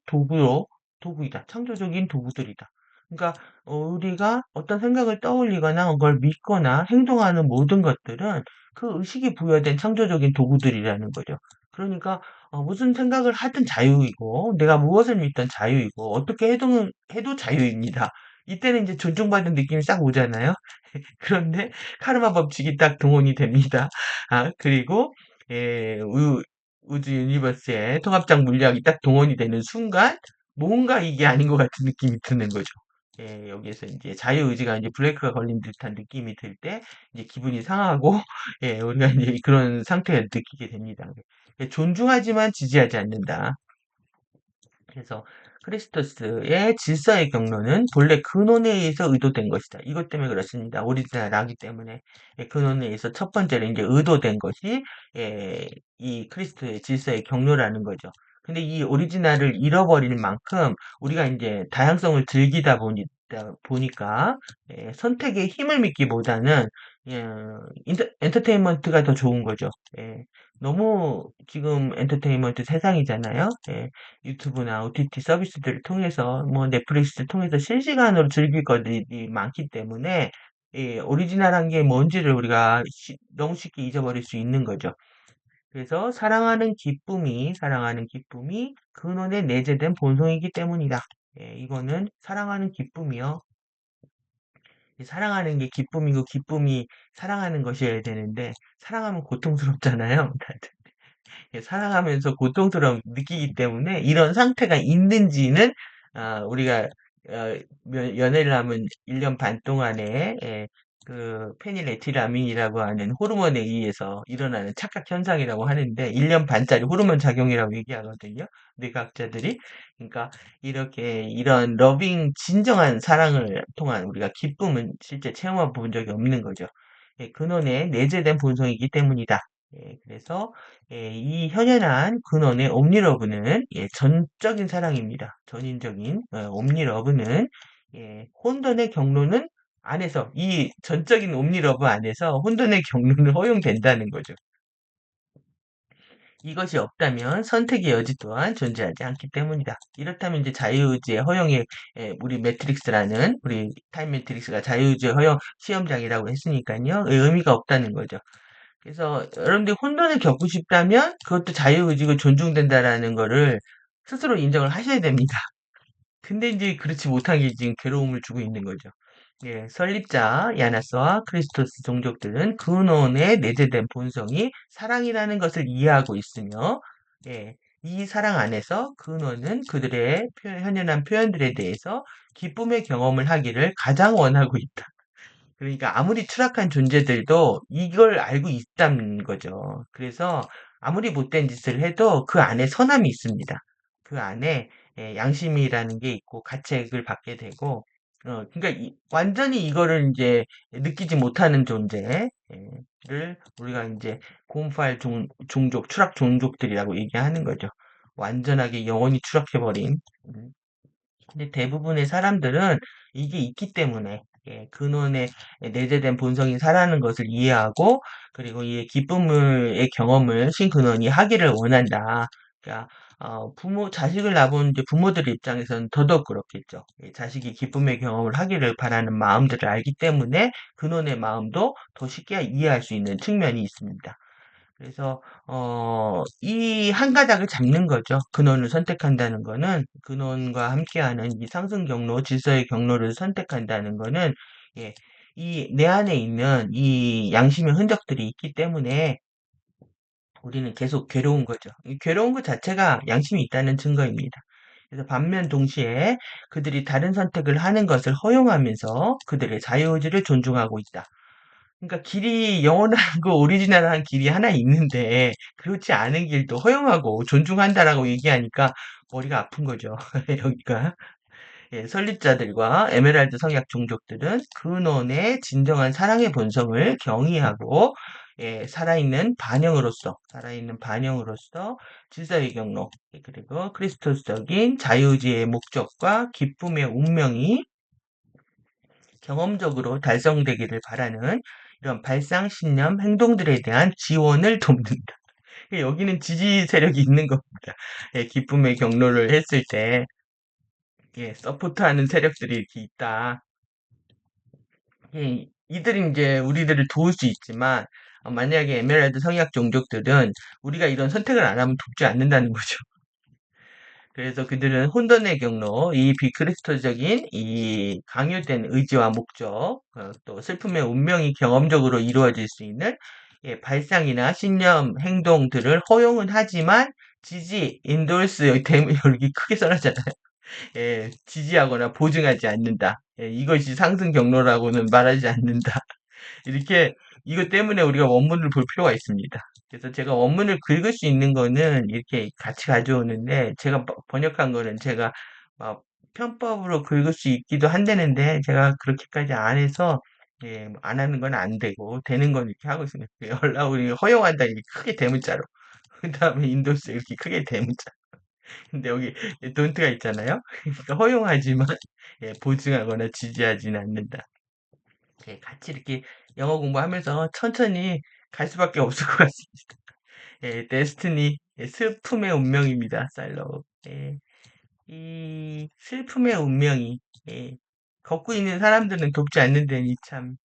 도구이다. 창조적인 도구들이다. 그러니까 우리가 어떤 생각을 떠올리거나 그걸 믿거나 행동하는 모든 것들은 그 의식이 부여된 창조적인 도구들이라는 거죠. 그러니까 무슨 생각을 하든 자유이고 내가 무엇을 믿든 자유이고 어떻게 해도 자유입니다. 이때는 이제 존중받는 느낌이 싹 오잖아요. 그런데 카르마 법칙이 딱 동원이 됩니다. 그리고 우주 유니버스의 통합적 물리학이 딱 동원이 되는 순간 뭔가 이게 아닌 것 같은 느낌이 드는 거죠. 여기에서 이제 자유의지가 이제 브레이크가 걸린 듯한 느낌이 들 때 이제 기분이 상하고 우리가 이제 그런 상태를 느끼게 됩니다. 존중하지만 지지하지 않는다. 그래서 크리스토스의 질서의 경로는 본래 근원에 의해서 의도된 것이다. 이것 때문에 그렇습니다. 오리지널 하기 때문에 근원에 의해서 첫 번째로 이제 의도된 것이 이 크리스토의 질서의 경로라는 거죠. 근데 이 오리지널을 잃어버릴 만큼 우리가 이제 다양성을 즐기다 보니까 선택에 힘을 믿기보다는 예, 엔터테인먼트가 더 좋은 거죠. 너무 지금 엔터테인먼트 세상이잖아요. 유튜브나 OTT 서비스들을 통해서 뭐 넷플릭스를 통해서 실시간으로 즐길 것들이 많기 때문에 오리지널한 게 뭔지를 우리가 너무 쉽게 잊어버릴 수 있는 거죠. 그래서 사랑하는 기쁨이 근원에 내재된 본성이기 때문이다. 이거는 사랑하는 기쁨이요. 사랑하는 게 기쁨이고 기쁨이 사랑하는 것이어야 되는데 사랑하면 고통스럽잖아요. 살아가면서 고통스러움 느끼기 때문에 이런 상태가 있는지는 우리가 연애를 하면 1년 반 동안에 그 페닐에틸아민이라고 하는 호르몬에 의해서 일어나는 착각 현상이라고 하는데 1년 반짜리 호르몬 작용이라고 얘기하거든요. 뇌과학자들이. 그러니까 이렇게 이런 진정한 사랑을 통한 우리가 기쁨은 실제 체험해 본 적이 없는 거죠. 근원에 내재된 본성이기 때문이다. 그래서 이 현연한 근원의 옴니러브는 전적인 사랑입니다. 전인적인 옴니러브는 혼돈의 경로는 안에서 이 전적인 옴니러브 안에서 혼돈의 경로는 허용된다는 거죠. 이것이 없다면 선택의 여지 또한 존재하지 않기 때문이다. 이렇다면 이제 자유의지의 허용에 우리 매트릭스라는 우리 타임 매트릭스가 자유의지의 허용 시험장이라고 했으니까요. 의미가 없다는 거죠. 그래서 여러분들이 혼돈을 겪고 싶다면 그것도 자유의지가 존중된다라는 거를 스스로 인정을 하셔야 됩니다. 근데 이제 그렇지 못한 게 지금 괴로움을 주고 있는 거죠. 설립자 야나스와 크리스토스 종족들은 근원에 내재된 본성이 사랑이라는 것을 이해하고 있으며, 이 사랑 안에서 근원은 그들의 현연한 표현들에 대해서 기쁨의 경험을 하기를 가장 원하고 있다. 그러니까 아무리 추락한 존재들도 이걸 알고 있다는 거죠. 그래서 아무리 못된 짓을 해도 그 안에 선함이 있습니다. 그 안에 양심이라는 게 있고 가책을 받게 되고, 그러니까 완전히 이거를 이제 느끼지 못하는 존재를 우리가 이제 곰팔 종족, 추락 종족들이라고 얘기하는 거죠. 완전하게 영원히 추락해버린. 근데 대부분의 사람들은 이게 있기 때문에 근원에 내재된 본성이 살아는 것을 이해하고 그리고 이 기쁨의 경험을 신근원이 하기를 원한다. 그러니까 자식을 낳아본 이제 부모들 입장에서는 더더욱 그렇겠죠. 자식이 기쁨의 경험을 하기를 바라는 마음들을 알기 때문에 근원의 마음도 더 쉽게 이해할 수 있는 측면이 있습니다. 그래서 이 한 가닥을 잡는 거죠. 근원을 선택한다는 거는 근원과 함께하는 이 상승 경로, 질서의 경로를 선택한다는 거는 예, 이 내 안에 있는 이 양심의 흔적들이 있기 때문에 우리는 계속 괴로운 거죠. 이 괴로운 것 자체가 양심이 있다는 증거입니다. 그래서 반면 동시에 그들이 다른 선택을 하는 것을 허용하면서 그들의 자유의지를 존중하고 있다. 그러니까 길이 영원하고 오리지널한 길이 하나 있는데 그렇지 않은 길도 허용하고 존중한다라고 얘기하니까 머리가 아픈 거죠. 여기가. 설립자들과 에메랄드 성약 종족들은 근원의 진정한 사랑의 본성을 경의하고 살아있는 반영으로서 질서의 경로 그리고 크리스토스적인 자유의지의 목적과 기쁨의 운명이 경험적으로 달성되기를 바라는 이런 발상, 신념, 행동들에 대한 지원을 돕는다. 여기는 지지 세력이 있는 겁니다. 기쁨의 경로를 했을 때, 서포트하는 세력들이 이렇게 있다. 이들이 이제 우리들을 도울 수 있지만, 만약에 에메랄드 성약 종족들은 우리가 이런 선택을 안 하면 돕지 않는다는 거죠. 그래서 그들은 혼돈의 경로, 이 비크리스토적인 이 강요된 의지와 목적, 또 슬픔의 운명이 경험적으로 이루어질 수 있는 발상이나 신념, 행동들을 허용은 하지만 인돌스 여기 여기 크게 써놨잖아요. 지지하거나 보증하지 않는다. 이것이 상승 경로라고는 말하지 않는다. 이렇게 이것 때문에 우리가 원문을 볼 필요가 있습니다. 그래서 제가 원문을 긁을 수 있는 거는 이렇게 같이 가져오는데, 제가 번역한 거는 제가 막 편법으로 긁을 수 있기도 한다는데, 제가 그렇게까지 안 해서, 예, 안 하는 건 안 되고, 되는 건 이렇게 하고 있습니다. 연락을 허용한다, 이렇게 크게 대문자로. 그 다음에 인도스 이렇게 크게 대문자. 근데 여기 돈트가 있잖아요. 그러니까 허용하지만, 예, 보증하거나 지지하지는 않는다. 예, 같이 이렇게 영어 공부하면서 천천히 갈 수밖에 없을 것 같습니다. 예, 데스티니, 예, 슬픔의 운명입니다. 살로우. 예, 이 슬픔의 운명이, 예, 걷고 있는 사람들은 돕지 않는다니 참,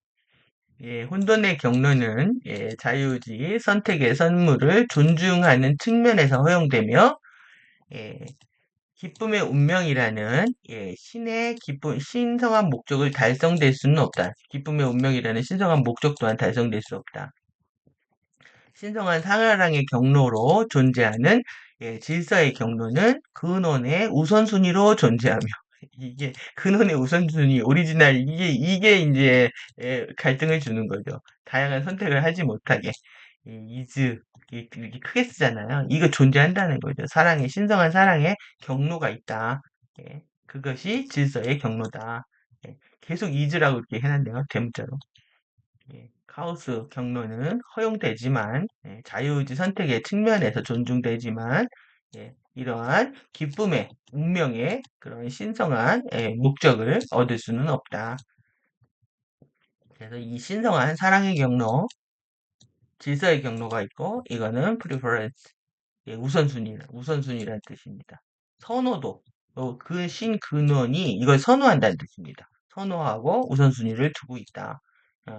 예, 혼돈의 경로는, 예, 자유의지, 선택의 선물을 존중하는 측면에서 허용되며, 예, 기쁨의 운명이라는, 예, 신의 기쁨, 신성한 목적을 달성될 수는 없다. 기쁨의 운명이라는 신성한 목적 또한 달성될 수 없다. 신성한 사랑의 경로로 존재하는, 예, 질서의 경로는 근원의 우선순위로 존재하며, 이게 근원의 우선순위, 오리지널, 이게 이제, 예, 갈등을 주는 거죠. 다양한 선택을 하지 못하게. 이즈 이렇게 크게 쓰잖아요. 이거 존재한다는 거죠. 신성한 사랑의 경로가 있다. 예, 그것이 질서의 경로다. 예, 계속 이즈라고 이렇게 해놨네요. 대문자로. 예, 카오스 경로는 허용되지만, 예, 자유의지 선택의 측면에서 존중되지만, 예, 이러한 기쁨의 운명의 그런 신성한, 예, 목적을 얻을 수는 없다. 그래서 이 신성한 사랑의 경로, 질서의 경로가 있고, 이거는 preference, 예, 우선순위라는 뜻입니다. 선호도, 신근원이 이걸 선호한다는 뜻입니다. 선호하고 우선순위를 두고 있다.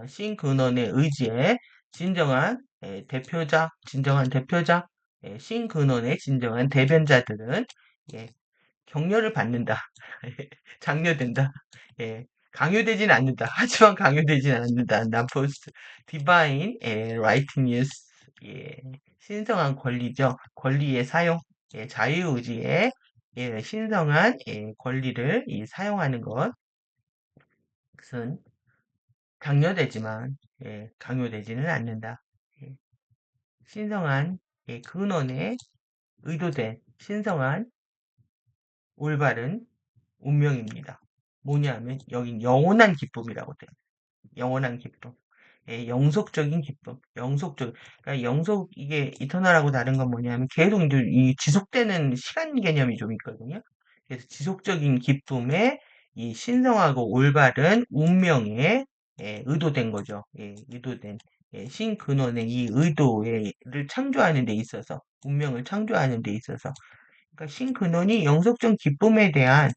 신근원의 의지에 진정한 대표자, 예, 신근원의 진정한 대변자들은, 예, 격려를 받는다. 장려된다. 예, 강요되진 않는다. 하지만 강요되진 않는다. 나포스 디바인 라이트 뉴스, 예, 신성한 권리죠. 권리의 사용, 예, 자유의지의, 예, 신성한, 예, 권리를 사용하는 것은 강요되지만, 예, 강요되지는 않는다. 예, 신성한, 예, 근원에 의도된 신성한 올바른 운명입니다. 뭐냐면 여긴 영원한 기쁨이라고 돼요. 영원한 기쁨. 예, 영속적인 기쁨. 그러니까 이게 이터널하고 다른 건 뭐냐면 계속 이제 이 지속되는 시간 개념이 좀 있거든요. 그래서 지속적인 기쁨에 이 신성하고 올바른 운명에, 예, 의도된 거죠. 예, 의도된, 예, 신근원의 이 의도를 창조하는 데 있어서, 운명을 창조하는 데 있어서, 그러니까 신근원이 영속적 기쁨에 대한,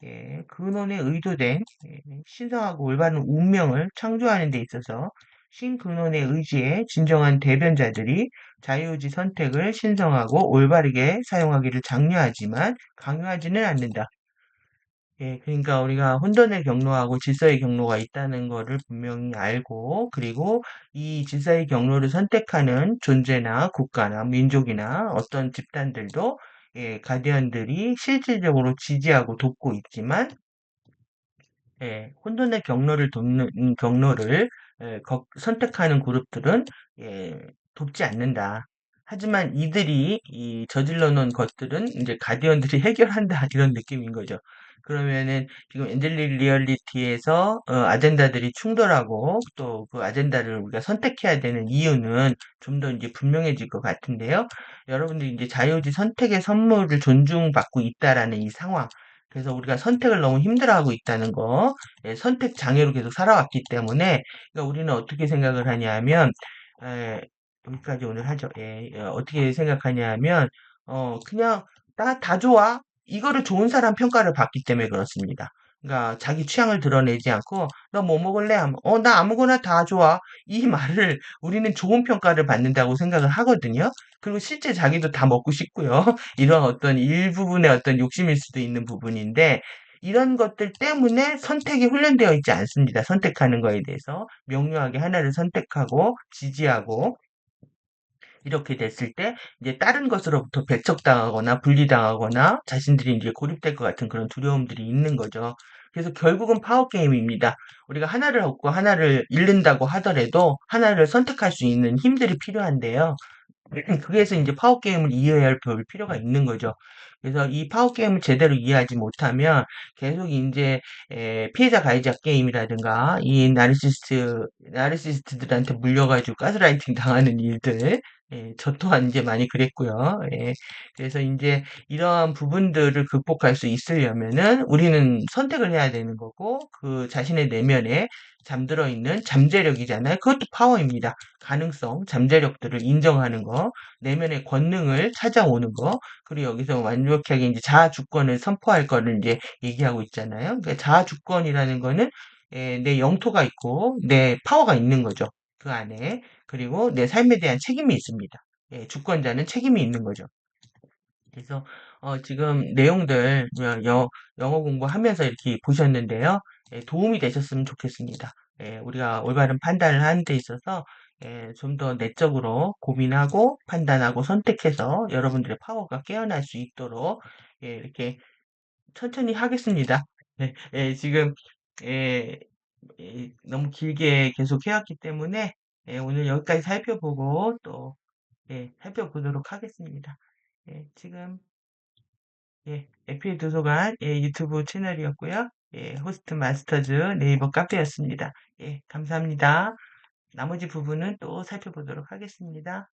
예, 근원에 의도된, 예, 신성하고 올바른 운명을 창조하는 데 있어서 신근원의 의지에 진정한 대변자들이 자유의지 선택을 신성하고 올바르게 사용하기를 장려하지만 강요하지는 않는다. 예, 그러니까 우리가 혼돈의 경로하고 질서의 경로가 있다는 거를 분명히 알고, 그리고 이 질서의 경로를 선택하는 존재나 국가나 민족이나 어떤 집단들도, 예, 가디언들이 실질적으로 지지하고 돕고 있지만, 예, 혼돈의 경로를, 예, 선택하는 그룹들은, 예, 돕지 않는다. 하지만 이들이 저질러 놓은 것들은 이제 가디언들이 해결한다 이런 느낌인 거죠. 그러면은 지금 엔젤릭 리얼리티에서 아젠다들이 충돌하고 또 그 아젠다를 우리가 선택해야 되는 이유는 좀 더 이제 분명해질 것 같은데요. 여러분들이 이제 자유의지 선택의 선물을 존중받고 있다라는 이 상황. 그래서 우리가 선택을 너무 힘들어하고 있다는 거, 예, 선택 장애로 계속 살아왔기 때문에, 그러니까 우리는 어떻게 생각을 하냐면, 에, 여기까지 오늘 하죠. 예, 어떻게 생각하냐면, 그냥 다 좋아. 이거를 좋은 사람 평가를 받기 때문에 그렇습니다. 그러니까 자기 취향을 드러내지 않고, 너 뭐 먹을래? 하면, 나 아무거나 다 좋아. 이 말을 우리는 좋은 평가를 받는다고 생각을 하거든요. 그리고 실제 자기도 다 먹고 싶고요. 이런 어떤 일부분의 어떤 욕심일 수도 있는 부분인데, 이런 것들 때문에 선택이 훈련되어 있지 않습니다. 선택하는 거에 대해서. 명료하게 하나를 선택하고, 지지하고, 이렇게 됐을 때, 이제 다른 것으로부터 배척당하거나, 분리당하거나, 자신들이 이제 고립될 것 같은 그런 두려움들이 있는 거죠. 그래서 결국은 파워 게임입니다. 우리가 하나를 얻고 하나를 잃는다고 하더라도 하나를 선택할 수 있는 힘들이 필요한데요. 그래서 이제 파워 게임을 이해해야 할 필요가 있는 거죠. 그래서 이 파워 게임을 제대로 이해하지 못하면 계속 이제 피해자 가해자 게임이라든가 이 나르시스트들한테 물려가지고 가스라이팅 당하는 일들, 저 또한 이제 많이 그랬고요. 그래서 이제 이러한 부분들을 극복할 수 있으려면은 우리는 선택을 해야 되는 거고 그 자신의 내면에 잠들어 있는 잠재력이잖아요. 그것도 파워입니다. 가능성, 잠재력들을 인정하는 거, 내면의 권능을 찾아오는 거, 그리고 여기서 완벽하게 이제 자아 주권을 선포할 거를 이제 얘기하고 있잖아요. 그러니까 자아 주권이라는 거는 내 영토가 있고 내 파워가 있는 거죠. 그 안에. 그리고 내 삶에 대한 책임이 있습니다. 주권자는 책임이 있는 거죠. 그래서 지금 내용들 영어 공부하면서 이렇게 보셨는데요. 도움이 되셨으면 좋겠습니다. 우리가 올바른 판단을 하는 데 있어서 좀 더 내적으로 고민하고 판단하고 선택해서 여러분들의 파워가 깨어날 수 있도록 이렇게 천천히 하겠습니다. 지금 예, 너무 길게 계속 해왔기 때문에 오늘 여기까지 살펴보고 또 살펴보도록 하겠습니다. 지금 에피의 도서관 유튜브 채널이었고요. 호스트 마스터즈 네이버 카페였습니다. 감사합니다. 나머지 부분은 또 살펴보도록 하겠습니다.